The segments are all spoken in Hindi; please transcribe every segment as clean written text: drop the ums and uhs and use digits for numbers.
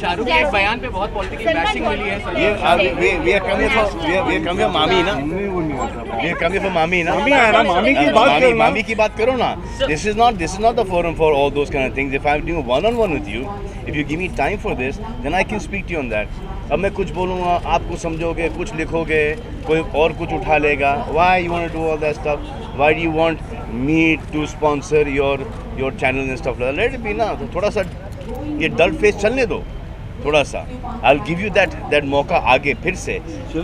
शाहरुख के एक बयान पे बहुत पॉलिटिकल बैशिंग मिली है sir. we are coming for मामी ना, we are coming for मामी ना, मामी की बात करो ना। मामी की बात करो ना। This is not the forum for all those kind of things. If I'm doing one-on-one with you, if you give me time for this, then I can speak to you on that. अब मैं कुछ बोलूँगा, आप कुछ समझोगे, कुछ लिखोगे, कोई और कुछ उठा लेगा. Why you want to do all that stuff? Why do you want me to sponsor your channel and stuff like that? Let it be ना. थोड़ा सा ये डल फेस चलने दो, थोड़ा सा. I'll give you that मौका आगे फिर से.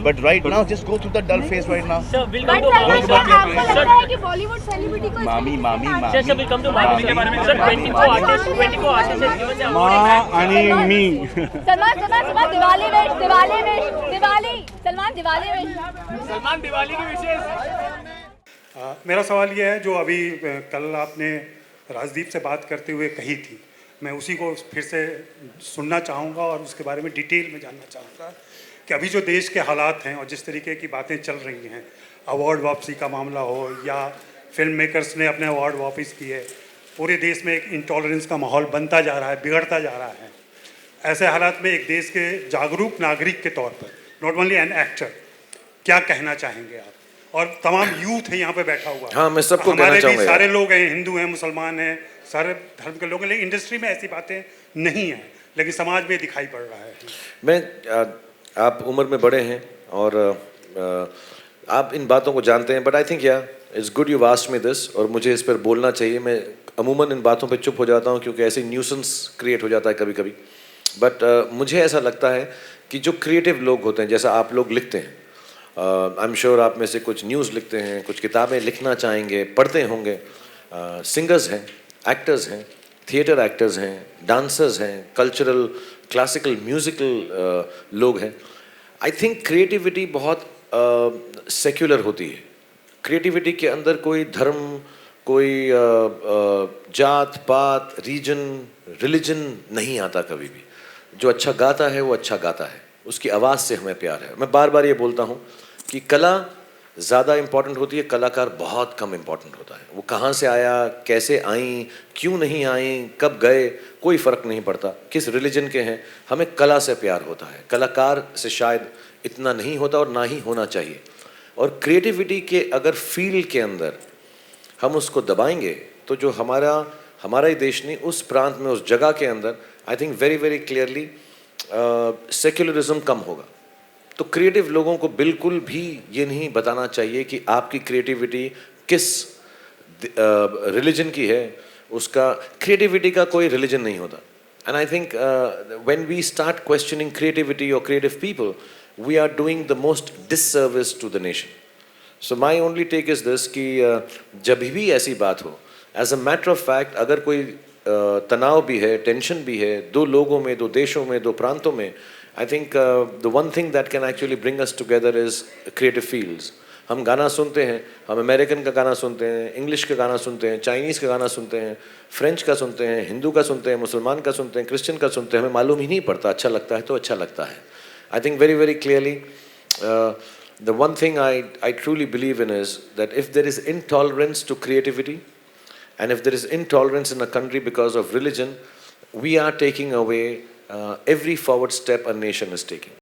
But right now just go through the dull phase right now. Sir, we'll come but to Salman ji, Mama. आपको लगता है कि बॉलीवुड सेलिब्रिटी को मामी Sir, we'll come to Mama के बारे में. Sir, 24 artists has given the माँ award. आणि मी सलमान दिवाली वेश दिवाली सलमान दिवाली वेश सलमान दिवाली की विशेष मेरा सवाल ये है जो अभी कल आपने राजदीप से बात करते हुए कही थी, मैं उसी को फिर से सुनना चाहूँगा और उसके बारे में डिटेल में जानना चाहूँगा कि अभी जो देश के हालात हैं और जिस तरीके की बातें चल रही हैं, अवार्ड वापसी का मामला हो या फिल्म मेकर्स ने अपने अवार्ड वापस किए, पूरे देश में एक इंटॉलरेंस का माहौल बनता जा रहा है, बिगड़ता जा रहा है। ऐसे हालात में एक देश के जागरूक नागरिक के तौर पर, नॉट ओनली एन एक्टर, क्या कहना चाहेंगे आप? और तमाम यूथ है यहाँ पे बैठा हुआ। हाँ, मैं सबको कहना हमारे भी चाहूँगा। सारे लोग हैं, हिंदू हैं, मुसलमान हैं, सारे धर्म के लोग हैं, लेकिन इंडस्ट्री में ऐसी बातें नहीं हैं, लेकिन समाज में दिखाई पड़ रहा है। मैं आप उम्र में बड़े हैं और आप इन बातों को जानते हैं, but I think it's good you asked me this, और मुझे इस पर बोलना चाहिए। मैं अमूमन इन बातों पे चुप हो जाता हूँ क्योंकि ऐसी न्यूसेंस क्रिएट हो जाता है कभी कभी, बट मुझे ऐसा लगता है कि जो क्रिएटिव लोग होते हैं, जैसा आप लोग लिखते हैं, आई एम श्योर आप में से कुछ न्यूज़ लिखते हैं, कुछ किताबें लिखना चाहेंगे, पढ़ते होंगे, सिंगर्स हैं, एक्टर्स हैं, थिएटर एक्टर्स हैं, डांसर्स हैं, कल्चरल क्लासिकल म्यूज़िकल लोग हैं। आई थिंक क्रिएटिविटी बहुत सेक्युलर होती है। क्रिएटिविटी के अंदर कोई धर्म, कोई जात पात, रीजन, रिलीजन नहीं आता कभी भी। जो अच्छा गाता है वो अच्छा गाता है, उसकी आवाज़ से हमें प्यार है। मैं बार बार ये बोलता हूँ कि कला ज़्यादा इम्पॉर्टेंट होती है, कलाकार बहुत कम इम्पॉर्टेंट होता है। वो कहाँ से आया, कैसे आई, क्यों नहीं आई, कब गए, कोई फ़र्क नहीं पड़ता, किस रिलीजन के हैं, हमें कला से प्यार होता है। कलाकार से शायद इतना नहीं होता और ना ही होना चाहिए। और क्रिएटिविटी के अगर फील्ड के अंदर हम उसको दबाएंगे तो जो हमारा ही देश नहीं, उस प्रांत में, उस जगह के अंदर I think very very clearly secularism कम होगा। तो क्रिएटिव लोगों को बिल्कुल भी ये नहीं बताना चाहिए कि आपकी क्रिएटिविटी किस रिलीजन की है। उसका क्रिएटिविटी का कोई रिलीजन नहीं होता। And I think when we start questioning creativity और creative people, we are doing the most disservice to the nation. So my only take is this कि जब भी ऐसी बात हो, as a matter of fact, अगर कोई तनाव भी है, टेंशन भी है, दो लोगों में, दो देशों में, दो प्रांतों में, I think the one thing that can actually bring us together is creative fields. हम गाना सुनते हैं, हम अमेरिकन का गाना सुनते हैं, इंग्लिश का गाना सुनते हैं, चाइनीज़ का गाना सुनते हैं, फ्रेंच का सुनते हैं, हिंदू का सुनते हैं, मुसलमान का सुनते हैं, क्रिश्चियन का सुनते हैं, हमें मालूम ही नहीं पड़ता। अच्छा लगता है तो अच्छा लगता है। आई think very very clearly the one thing I truly believe in is that if there is intolerance to creativity, and if there is intolerance in a country because of religion, we are taking away every forward step a nation is taking.